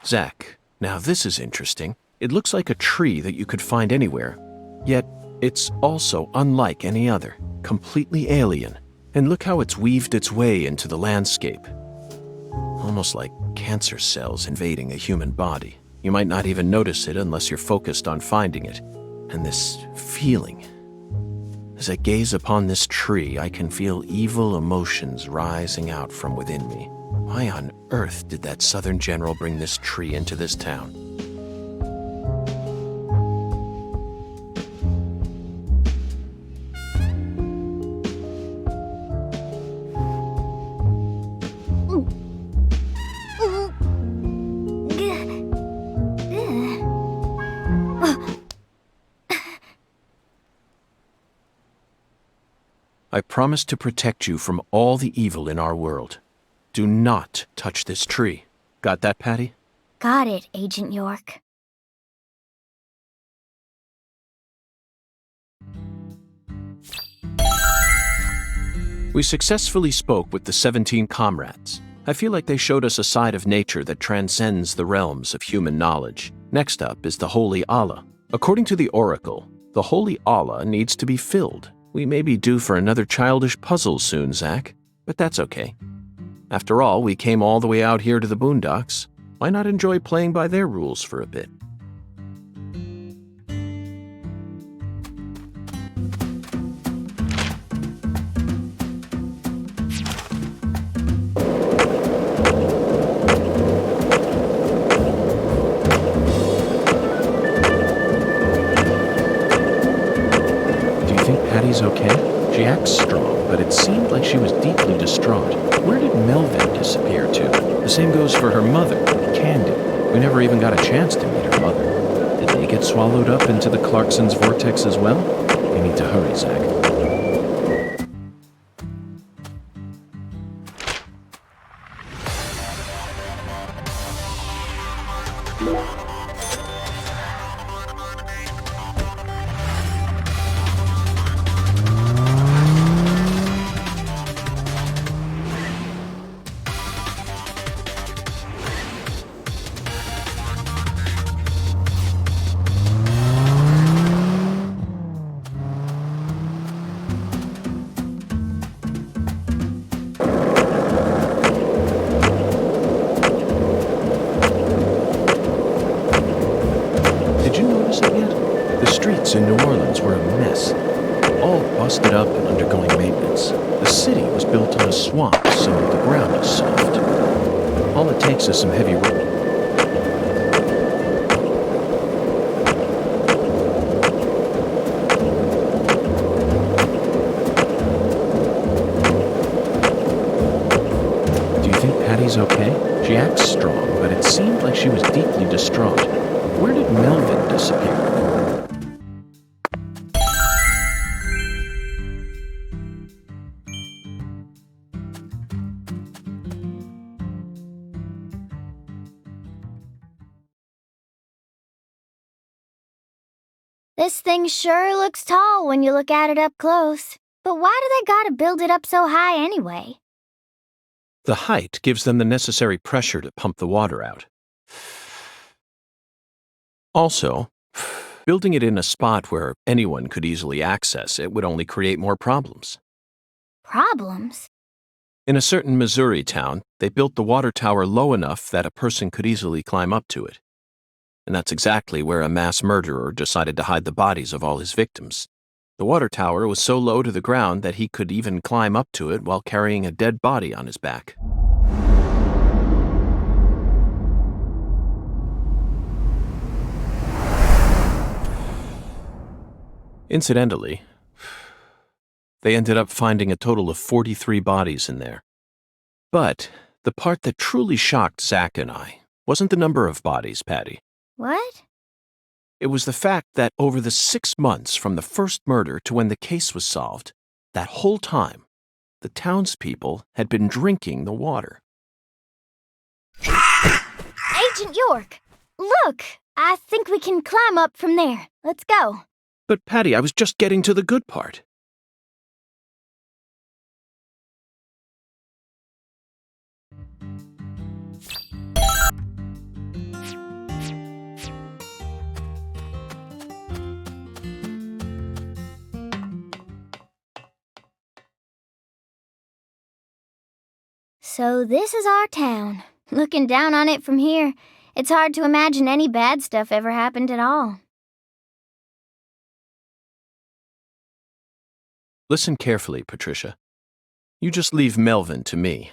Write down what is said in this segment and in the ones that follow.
Zach, now this is interesting. It looks like a tree that you could find anywhere, yet it's also unlike any other, completely alien. And look how it's weaved its way into the landscape. Almost like cancer cells invading a human body. You might not even notice it unless you're focused on finding it. And this feeling. As I gaze upon this tree, I can feel evil emotions rising out from within me. Why on earth did that Southern general bring this tree into this town? I promise to protect you from all the evil in our world. Do not touch this tree. Got that, Patty? Got it, Agent York. We successfully spoke with the 17 comrades. I feel like they showed us a side of nature that transcends the realms of human knowledge. Next up is the Holy Allah. According to the Oracle, the Holy Allah needs to be filled. We may be due for another childish puzzle soon, Zach, but that's okay. After all, we came all the way out here to the boondocks. Why not enjoy playing by their rules for a bit? Patty's okay? She acts strong, but it seemed like she was deeply distraught. Where did Melvin disappear to? The same goes for her mother, Candy. We never even got a chance to meet her mother. Did they get swallowed up into the Clarkson's vortex as well? We need to hurry, Zach. In New Orleans were a mess, all busted up and undergoing maintenance. The city was built on a swamp, so the ground is soft. All it takes is some heavy rain. Do you think Patty's okay? She acts strong, but it seemed like she was deeply distraught. Where did Melvin disappear? This thing sure looks tall when you look at it up close. But why do they gotta build it up so high anyway? The height gives them the necessary pressure to pump the water out. Also, building it in a spot where anyone could easily access it would only create more problems. Problems? In a certain Missouri town, they built the water tower low enough that a person could easily climb up to it. And that's exactly where a mass murderer decided to hide the bodies of all his victims. The water tower was so low to the ground that he could even climb up to it while carrying a dead body on his back. Incidentally, they ended up finding a total of 43 bodies in there. But the part that truly shocked Zach and I wasn't the number of bodies, Patty. What? It was the fact that over the 6 months from the first murder to when the case was solved, that whole time, the townspeople had been drinking the water. Agent York, look! I think we can climb up from there. Let's go. But Patty, I was just getting to the good part. So this is our town. Looking down on it from here, it's hard to imagine any bad stuff ever happened at all. Listen carefully, Patricia. You just leave Melvin to me.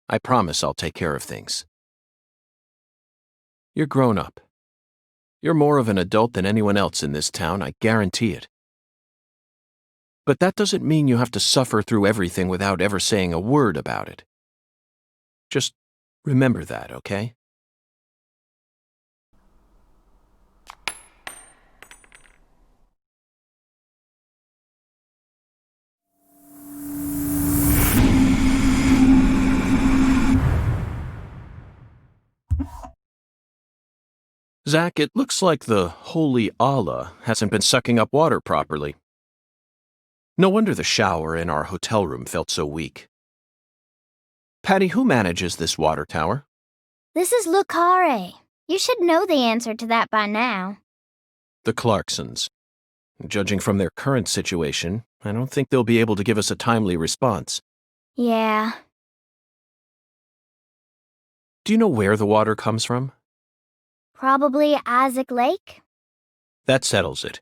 I promise I'll take care of things. You're grown up. You're more of an adult than anyone else in this town, I guarantee it. But that doesn't mean you have to suffer through everything without ever saying a word about it. Just remember that, okay? Zach, it looks like the holy Allah hasn't been sucking up water properly. No wonder the shower in our hotel room felt so weak. Patty, who manages this water tower? This is Lucare. You should know the answer to that by now. The Clarksons. Judging from their current situation, I don't think they'll be able to give us a timely response. Yeah. Do you know where the water comes from? Probably Isaac Lake? That settles it.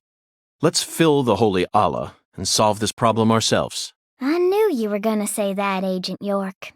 Let's fill the holy Allah and solve this problem ourselves. I knew you were gonna say that, Agent York.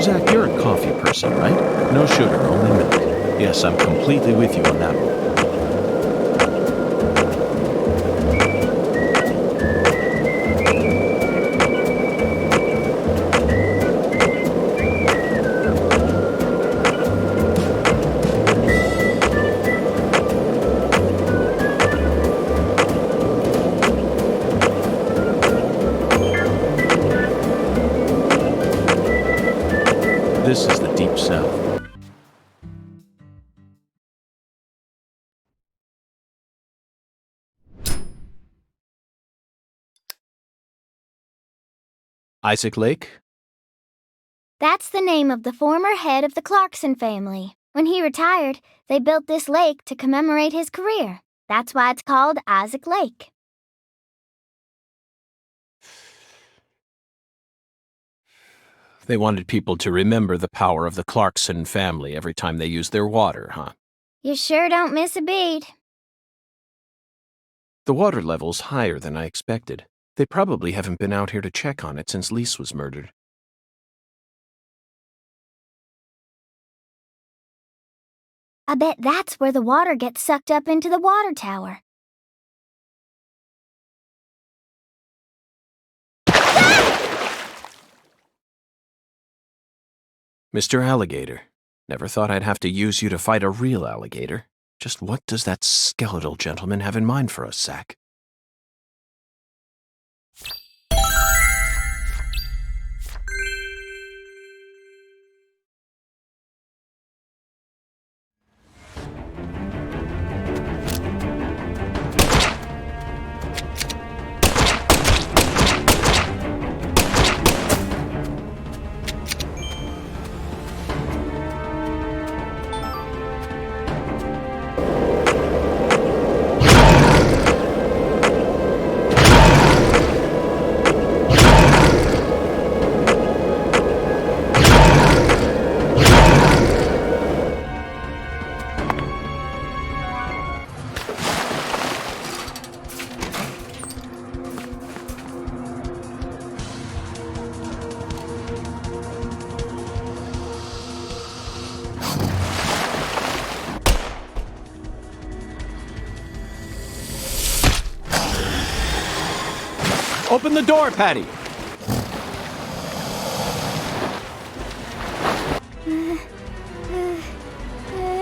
Zach, you're a coffee person, right? No sugar, only milk. Yes, I'm completely with you on that one. This is the Deep South. Isaac Lake? That's the name of the former head of the Clarkson family. When he retired, they built this lake to commemorate his career. That's why it's called Isaac Lake. They wanted people to remember the power of the Clarkson family every time they used their water, huh? You sure don't miss a beat. The water level's higher than I expected. They probably haven't been out here to check on it since Lise was murdered. I bet that's where the water gets sucked up into the water tower. Mr. Alligator, never thought I'd have to use you to fight a real alligator. Just what does that skeletal gentleman have in mind for us, Zach? Open the door, Patty!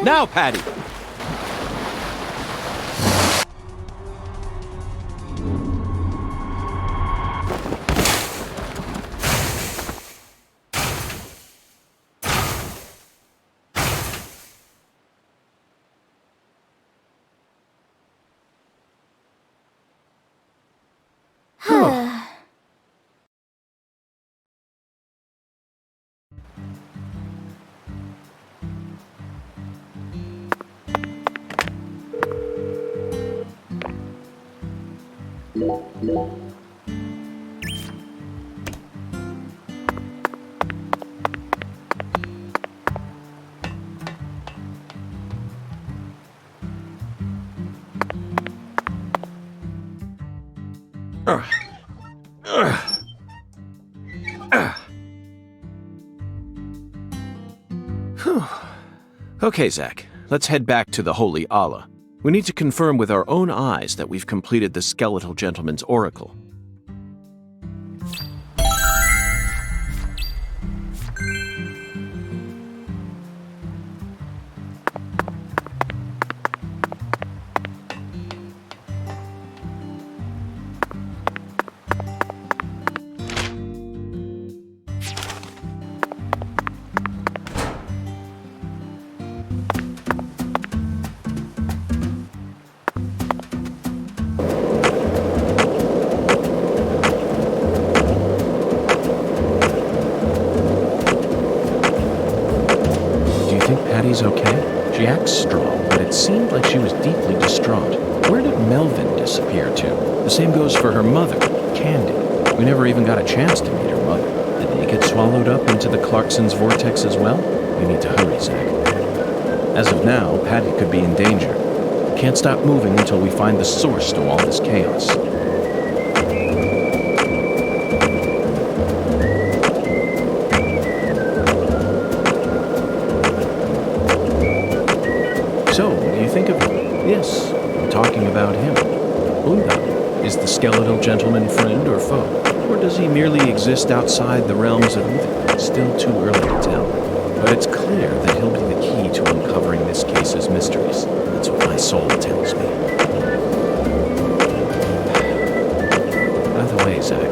Now, Patty! Okay, Zach, let's head back to the Holy Allah. We need to confirm with our own eyes that we've completed the Skeletal Gentleman's oracle. Patty's okay? She acts strong, but it seemed like she was deeply distraught. Where did Melvin disappear to? The same goes for her mother, Candy. We never even got a chance to meet her mother. Did they get swallowed up into the Clarkson's vortex as well? We need to hurry, Zach. As of now, Patty could be in danger. Can't stop moving until we find the source to all this chaos. So, what do you think of him? Yes, we're talking about him. Unga, is the skeletal gentleman friend or foe? Or does he merely exist outside the realms of evil? It's still too early to tell. But it's clear that he'll be the key to uncovering this case's mysteries. That's what my soul tells me. By the way, Zach,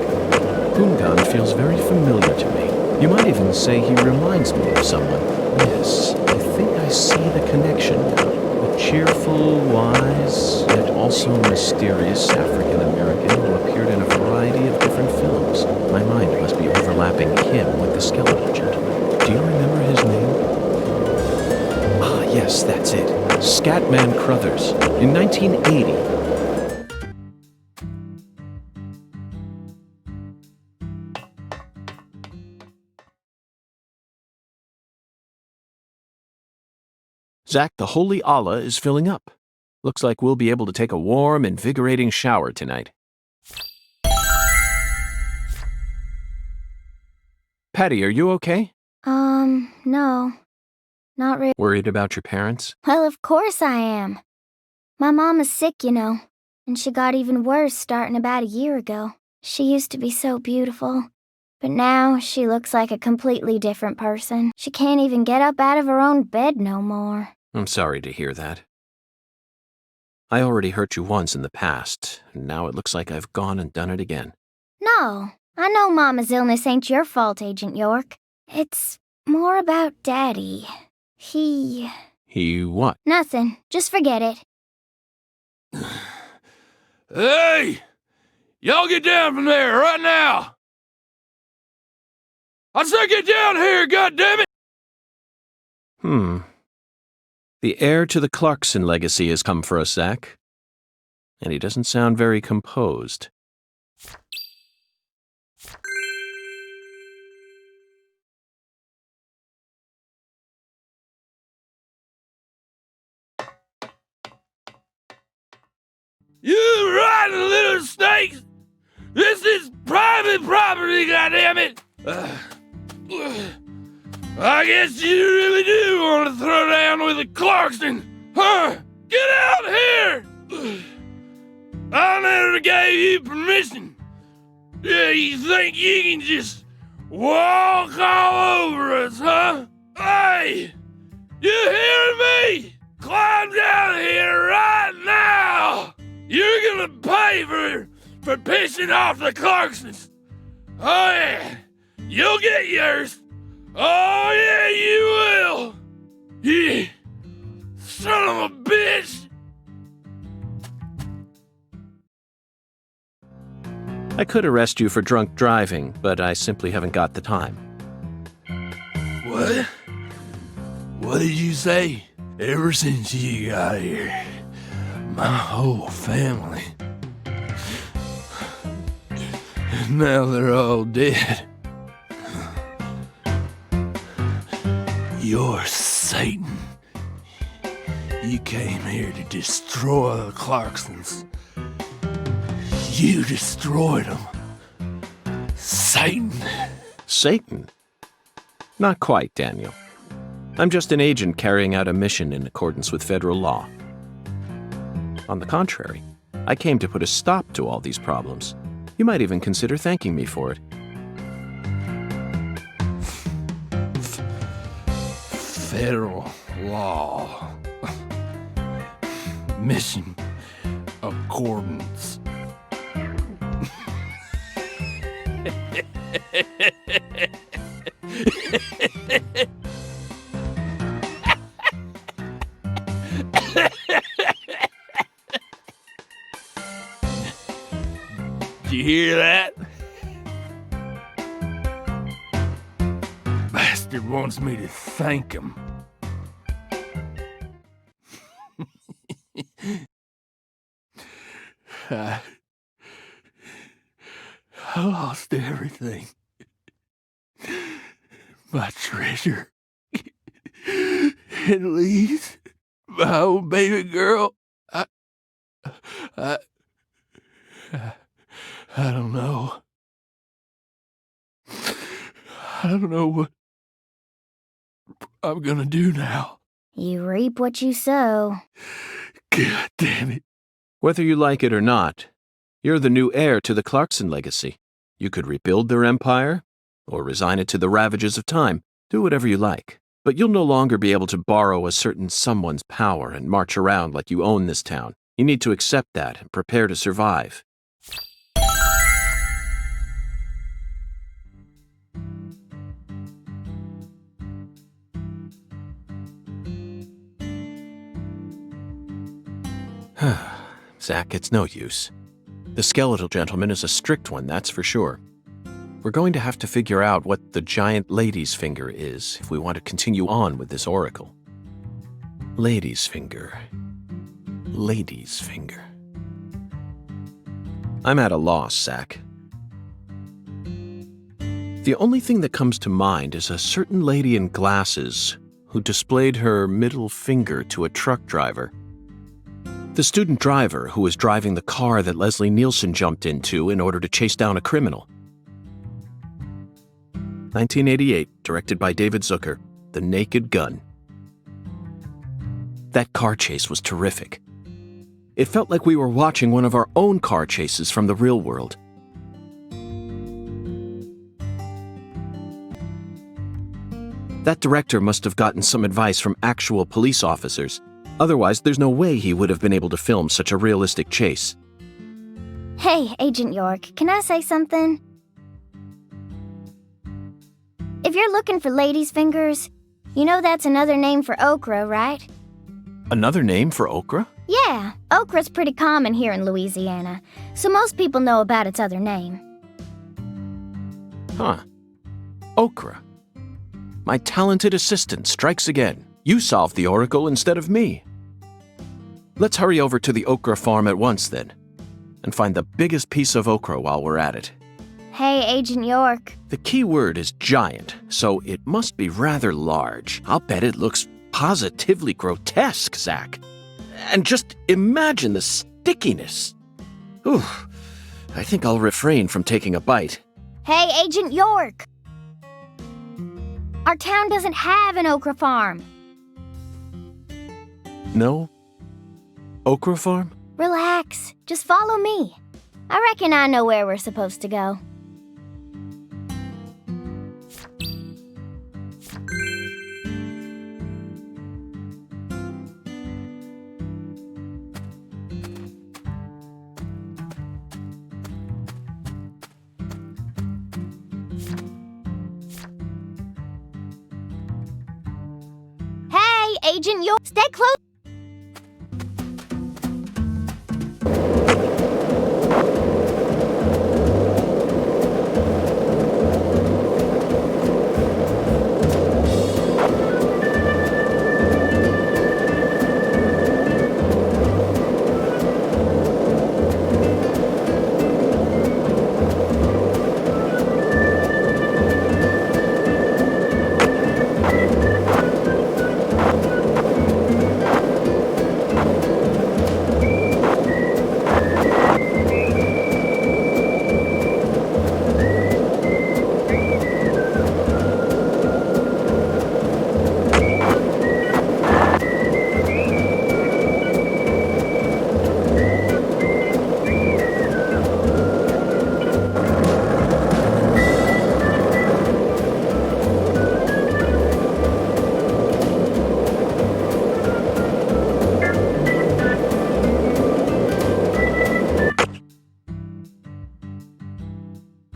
Ungan feels very familiar to me. You might even say he reminds me of someone. Yes, I think I see the connection now. A cheerful, wise, yet also mysterious African-American who appeared in a variety of different films. My mind must be overlapping him with the skeletal gentleman. Do you remember his name? Ah, yes, that's it. Scatman Crothers. In 1980. Zach, the Holy Allah is filling up. Looks like we'll be able to take a warm, invigorating shower tonight. Patty, are you okay? No. Not really. Worried about your parents? Well, of course I am. My mom is sick, you know, and she got even worse starting about a year ago. She used to be so beautiful, but now she looks like a completely different person. She can't even get up out of her own bed no more. I'm sorry to hear that. I already hurt you once in the past, and now it looks like I've gone and done it again. No, I know Mama's illness ain't your fault, Agent York. It's more about Daddy. He what? Nothing. Just forget it. Hey! Y'all get down from there right now! I said get down here, goddammit! The heir to the Clarkson legacy has come for us, Zach. And he doesn't sound very composed. You rotten little snakes! This is private property, goddammit! I guess you really do want to throw down with a Clarkson, huh? Get out here! I never gave you permission. Yeah, you think you can just walk all over us, huh? Hey! You hearing me? Climb down here right now! You're gonna pay for pissing off the Clarksons! Oh yeah! You'll get yours! Oh yeah, you will! Yeah! Son of a bitch! I could arrest you for drunk driving, but I simply haven't got the time. What? What did you say? Ever since you got here, my whole family. And now they're all dead. You're Satan. You came here to destroy the Clarksons. You destroyed them. Satan. Satan? Not quite, Daniel. I'm just an agent carrying out a mission in accordance with federal law. On the contrary, I came to put a stop to all these problems. You might even consider thanking me for it. Federal law. Mission accordance. Did you hear that? Bastard wants me to thank him. I lost everything. My treasure. At least my old baby girl. I don't know. I don't know what I'm gonna do now. You reap what you sow. God damn it. Whether you like it or not, you're the new heir to the Clarkson legacy. You could rebuild their empire, or resign it to the ravages of time. Do whatever you like. But you'll no longer be able to borrow a certain someone's power and march around like you own this town. You need to accept that and prepare to survive. Zach, it's no use. The skeletal gentleman is a strict one, that's for sure. We're going to have to figure out what the giant lady's finger is if we want to continue on with this oracle. Lady's finger. Lady's finger. I'm at a loss, Zach. The only thing that comes to mind is a certain lady in glasses who displayed her middle finger to a truck driver. The student driver who was driving the car that Leslie Nielsen jumped into in order to chase down a criminal. 1988, directed by David Zucker, The Naked Gun. That car chase was terrific. It felt like we were watching one of our own car chases from the real world. That director must have gotten some advice from actual police officers. Otherwise, there's no way he would have been able to film such a realistic chase. Hey, Agent York, can I say something? If you're looking for ladies' fingers, you know that's another name for okra, right? Another name for okra? Yeah, okra's pretty common here in Louisiana, so most people know about its other name. Huh. Okra. My talented assistant strikes again. You solved the oracle instead of me. Let's hurry over to the okra farm at once, then, and find the biggest piece of okra while we're at it. Hey, Agent York. The key word is giant, so it must be rather large. I'll bet it looks positively grotesque, Zach. And just imagine the stickiness. Ooh, I think I'll refrain from taking a bite. Hey, Agent York! Our town doesn't have an okra farm. No? Okra farm? Relax. Just follow me. I reckon I know where we're supposed to go. Agent York. Stay close.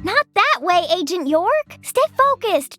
Not that way, Agent York. Stay focused.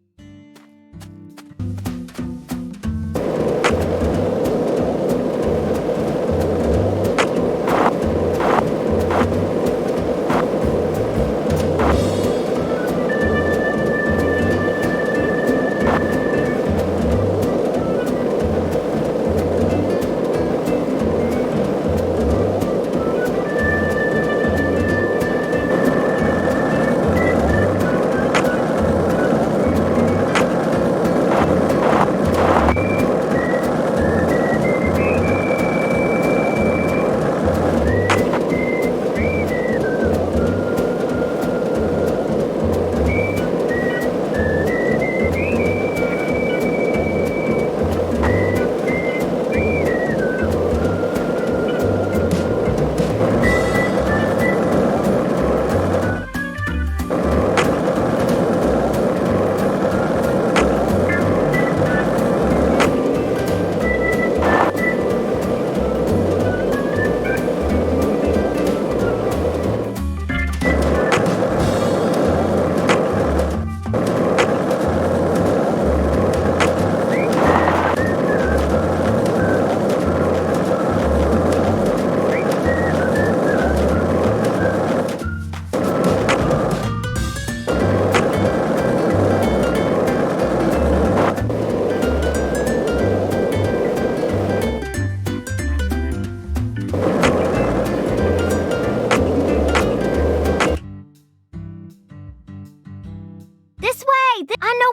This way! I know.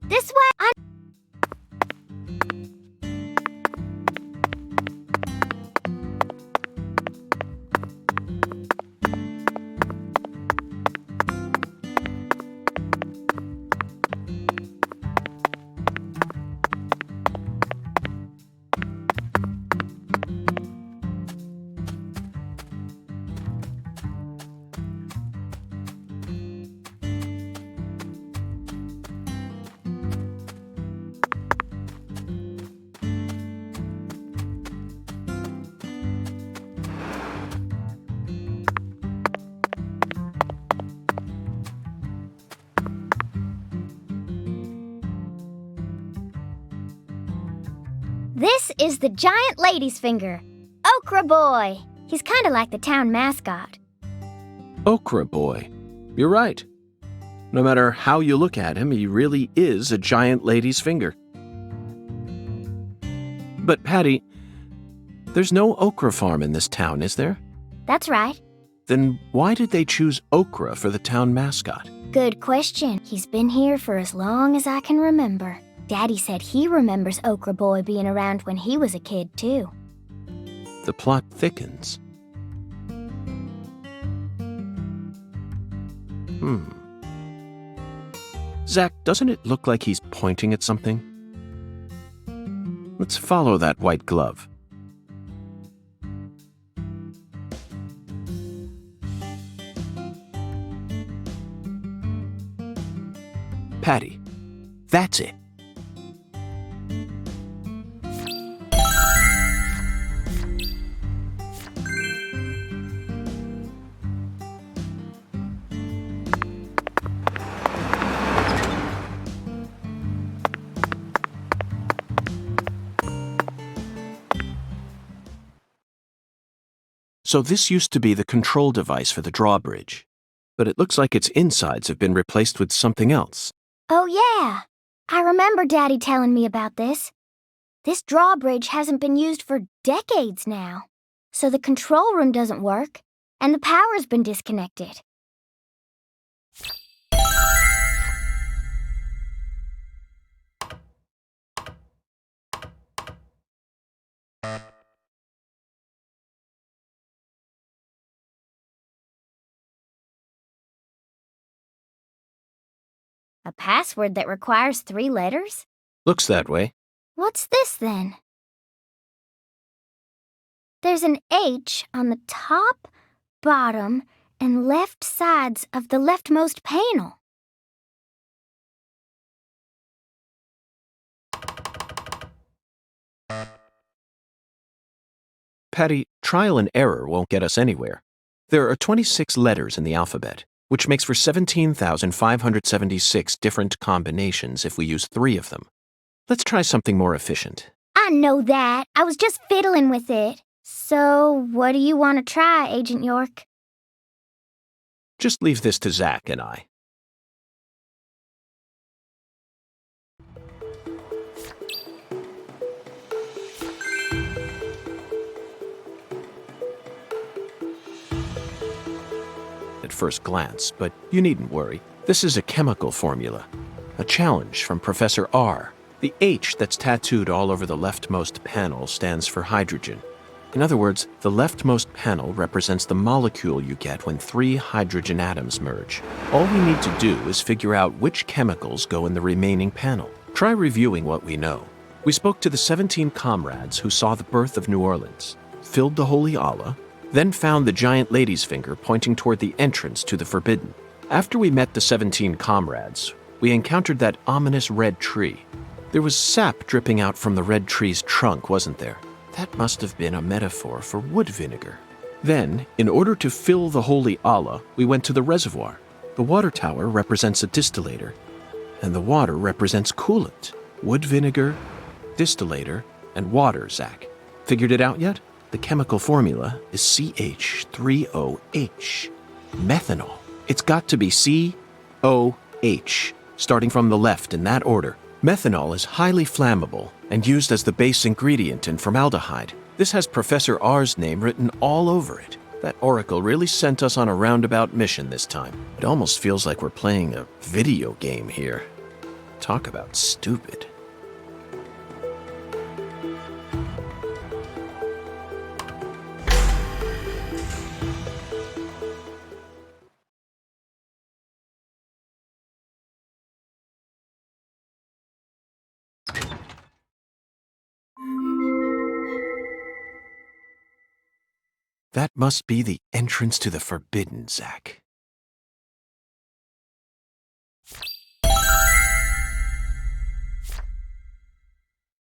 This way! This is the giant lady's finger, Okra Boy. He's kind of like the town mascot. Okra Boy. You're right. No matter how you look at him, he really is a giant lady's finger. But, Patty, there's no okra farm in this town, is there? That's right. Then why did they choose okra for the town mascot? Good question. He's been here for as long as I can remember. Daddy said he remembers Okra Boy being around when he was a kid, too. The plot thickens. Zach, doesn't it look like he's pointing at something? Let's follow that white glove. Patty, that's it. So this used to be the control device for the drawbridge, but it looks like its insides have been replaced with something else. Oh, yeah. I remember Daddy telling me about this. This drawbridge hasn't been used for decades now, so the control room doesn't work, and the power's been disconnected. A password that requires 3 letters? Looks that way. What's this, then? There's an H on the top, bottom, and left sides of the leftmost panel. Patty, trial and error won't get us anywhere. There are 26 letters in the alphabet, which makes for 17,576 different combinations if we use 3 of them. Let's try something more efficient. I know that. I was just fiddling with it. So, what do you want to try, Agent York? Just leave this to Zach and I. At first glance, but you needn't worry. This is a chemical formula, a challenge from Professor R. The H that's tattooed all over the leftmost panel stands for hydrogen. In other words, the leftmost panel represents the molecule you get when 3 hydrogen atoms merge. All we need to do is figure out which chemicals go in the remaining panel. Try reviewing what we know. We spoke to the 17 comrades who saw the birth of New Orleans, filled the Holy Allah, then found the giant lady's finger pointing toward the entrance to the Forbidden. After we met the 17 comrades, we encountered that ominous red tree. There was sap dripping out from the red tree's trunk, wasn't there? That must have been a metaphor for wood vinegar. Then, in order to fill the Holy Allah, we went to the reservoir. The water tower represents a distillator, and the water represents coolant. Wood vinegar, distillator, and water, Zach. Figured it out yet? The chemical formula is CH3OH. Methanol. It's got to be COH, starting from the left in that order. Methanol is highly flammable and used as the base ingredient in formaldehyde. This has Professor R's name written all over it. That oracle really sent us on a roundabout mission this time. It almost feels like we're playing a video game here. Talk about stupid. That must be the entrance to the Forbidden, Zach.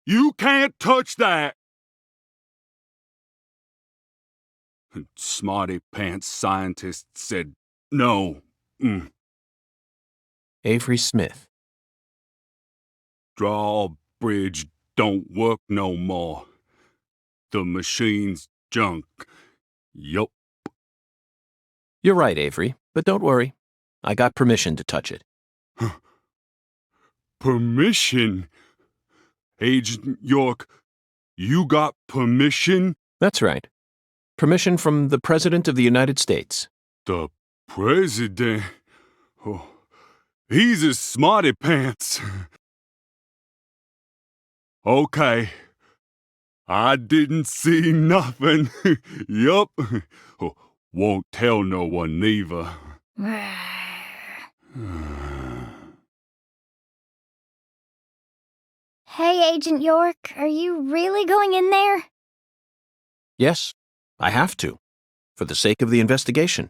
You can't touch that! Smarty pants scientist said no. Avery Smith. Drawbridge don't work no more. The machine's junk. Yup. You're right, Avery, but don't worry. I got permission to touch it. Permission? Agent York, you got permission? That's right. Permission from the President of the United States. The President? Oh, He's a smarty pants. Okay. I didn't see nothing. Yup. Won't tell no one neither. Hey, Agent York, are you really going in there? Yes, I have to, for the sake of the investigation.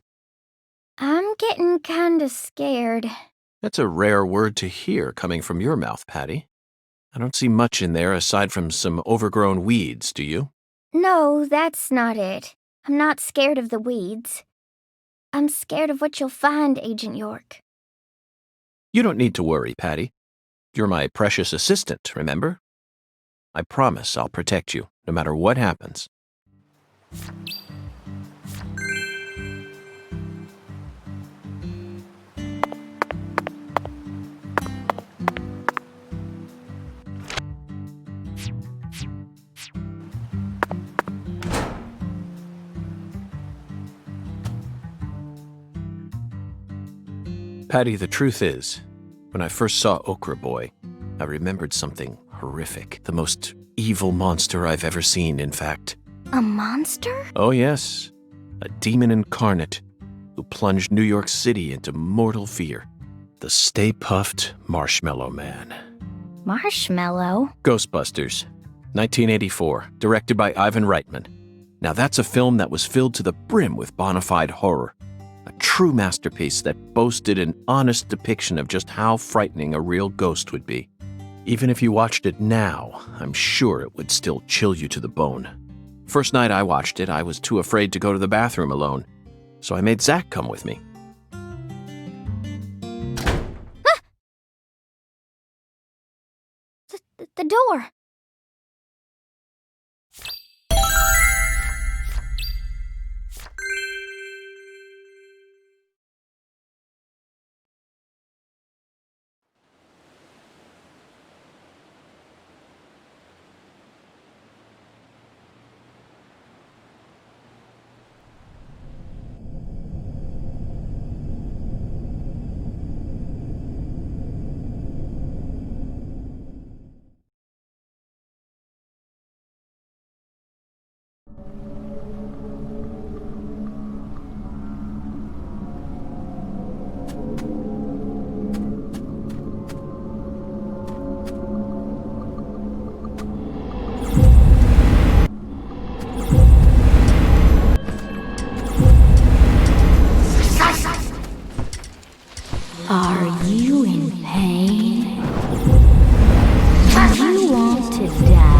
I'm getting kinda scared. That's a rare word to hear coming from your mouth, Patty. I don't see much in there aside from some overgrown weeds, do you? No, that's not it. I'm not scared of the weeds. I'm scared of what you'll find, Agent York. You don't need to worry, Patty. You're my precious assistant, remember? I promise I'll protect you, no matter what happens. Patty, the truth is, when I first saw Okra Boy, I remembered something horrific. The most evil monster I've ever seen, in fact. A monster? Oh yes, a demon incarnate who plunged New York City into mortal fear. The Stay Puft Marshmallow Man. Marshmallow? Ghostbusters, 1984, directed by Ivan Reitman. Now that's a film that was filled to the brim with bona fide horror. A true masterpiece that boasted an honest depiction of just how frightening a real ghost would be. Even if you watched it now, I'm sure it would still chill you to the bone. First night I watched it, I was too afraid to go to the bathroom alone, so I made Zach come with me. The door! Are you in pain? Do you want to die?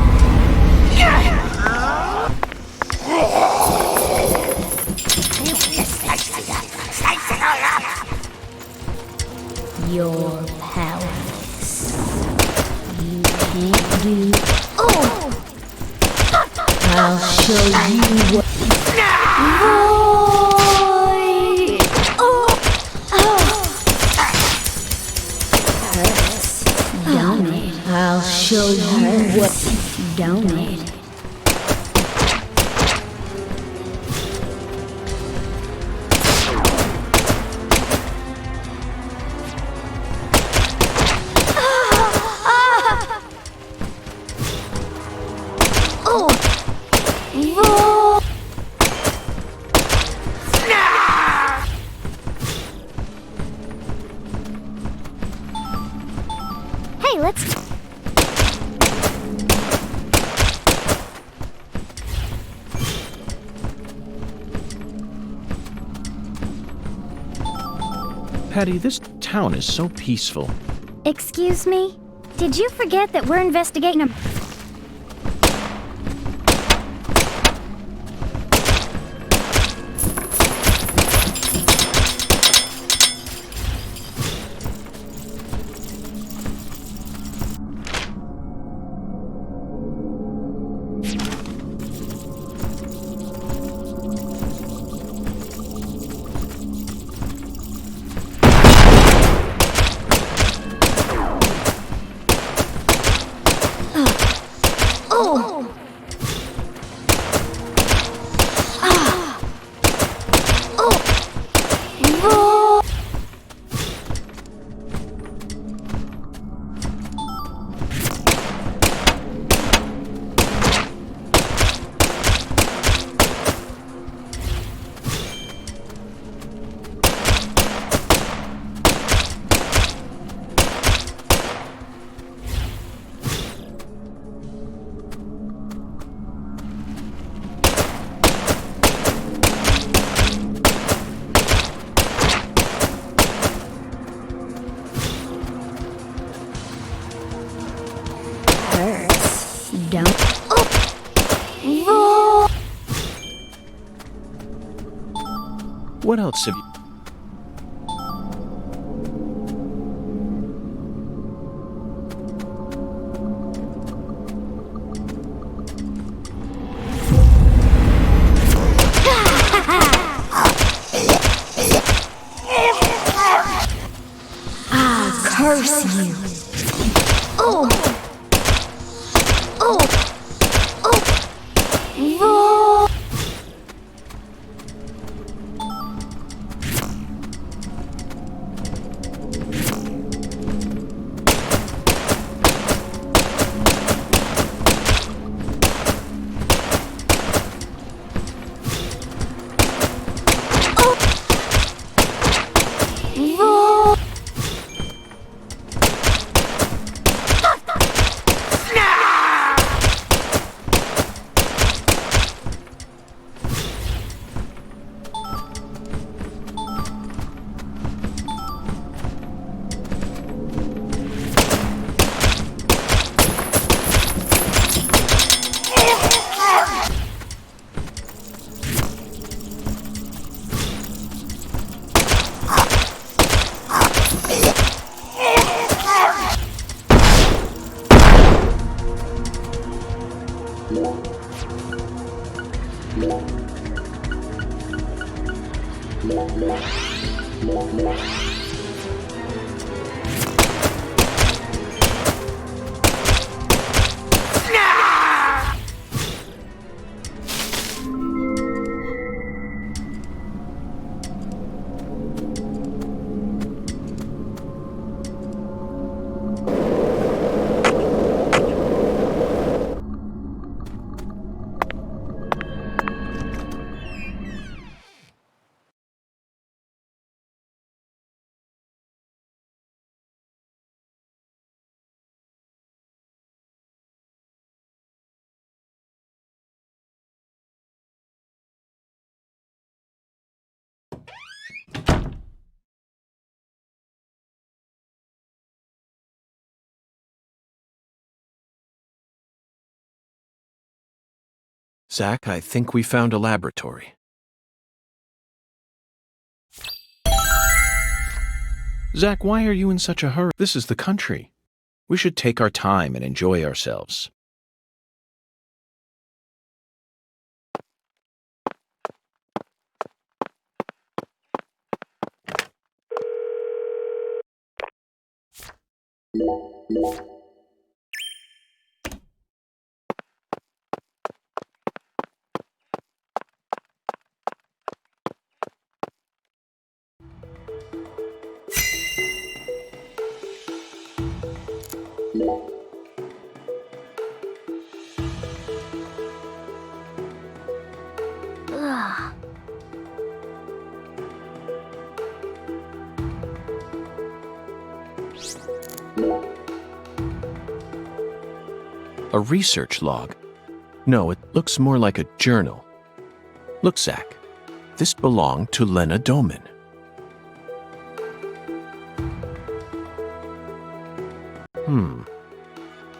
You're powerless. You can't do. Oh! I'll show you what. Void! Oh! Hurts, don't it? I'll show you what. Don't it? Hey, let's... Patty, this town is so peaceful. Excuse me? Did you forget that we're investigating a... What else have you... Curse you. Oh! Oh! Oh! Zach, I think we found a laboratory. Zach, why are you in such a hurry? This is the country. We should take our time and enjoy ourselves. Ugh. A research log? No, it looks more like a journal. Look, Zach. This belonged to Lena Doman.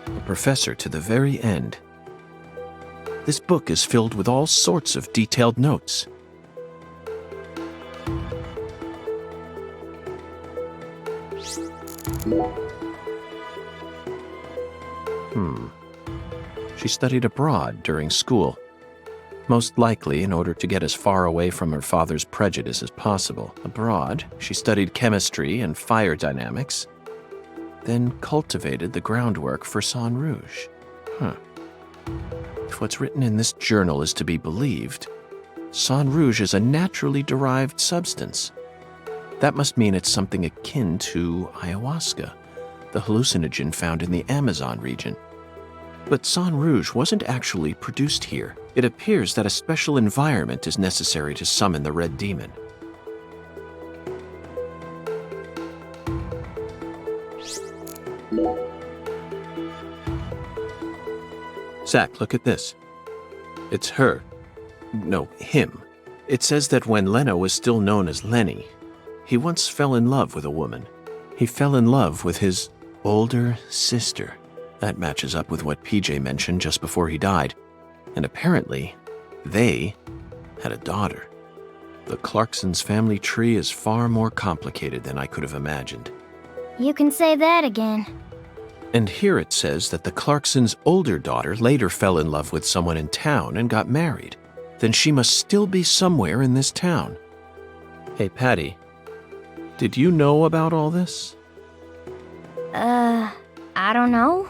A professor to the very end. This book is filled with all sorts of detailed notes. She studied abroad during school, most likely in order to get as far away from her father's prejudice as possible. Abroad, she studied chemistry and fire dynamics, then cultivated the groundwork for Sang Rouge. If what's written in this journal is to be believed, Sang Rouge is a naturally derived substance. That must mean it's something akin to ayahuasca, the hallucinogen found in the Amazon region. But Sang Rouge wasn't actually produced here. It appears that a special environment is necessary to summon the Red Demon. Zach, look at this. It's her. No, him. It says that when Lena was still known as Lenny, he once fell in love with a woman. He fell in love with his older sister. That matches up with what PJ mentioned just before he died. And apparently, they had a daughter. The Clarksons' family tree is far more complicated than I could have imagined. You can say that again. And here it says that the Clarksons' older daughter later fell in love with someone in town and got married. Then she must still be somewhere in this town. Hey, Patty, did you know about all this? I don't know.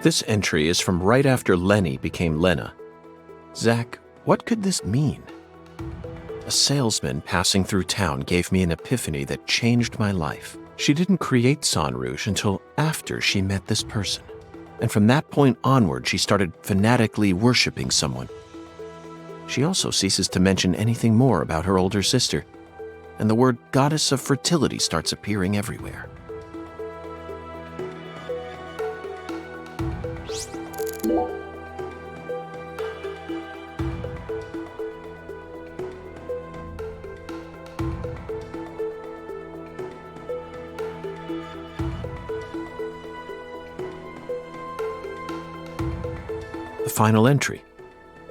This entry is from right after Lenny became Lena. Zach, what could this mean? A salesman passing through town gave me an epiphany that changed my life. She didn't create San Rouge until after she met this person. And from that point onward, she started fanatically worshiping someone. She also ceases to mention anything more about her older sister, and the word goddess of fertility starts appearing everywhere. The final entry,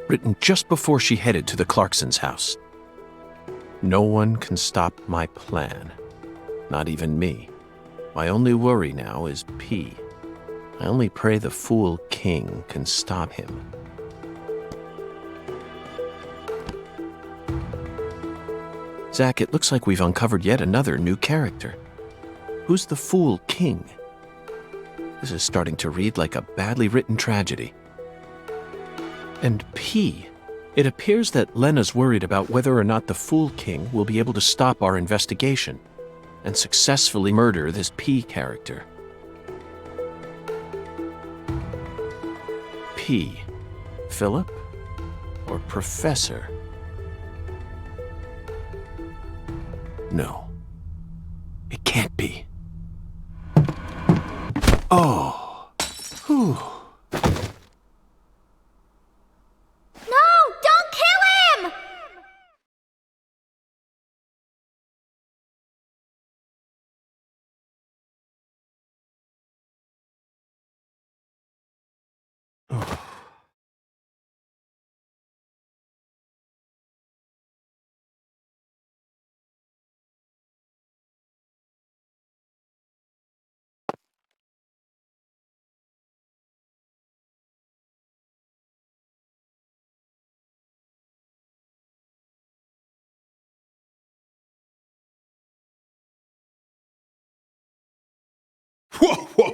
written just before she headed to the Clarksons' house. No one can stop my plan. Not even me. My only worry now is P. I only pray the Fool King can stop him. Zach, it looks like we've uncovered yet another new character. Who's the Fool King? This is starting to read like a badly written tragedy. And P. It appears that Lena's worried about whether or not the Fool King will be able to stop our investigation and successfully murder this P character. P. Philip? Or Professor? No. It can't be. Oh. Whew. No! Don't kill him! Whoa, whoa.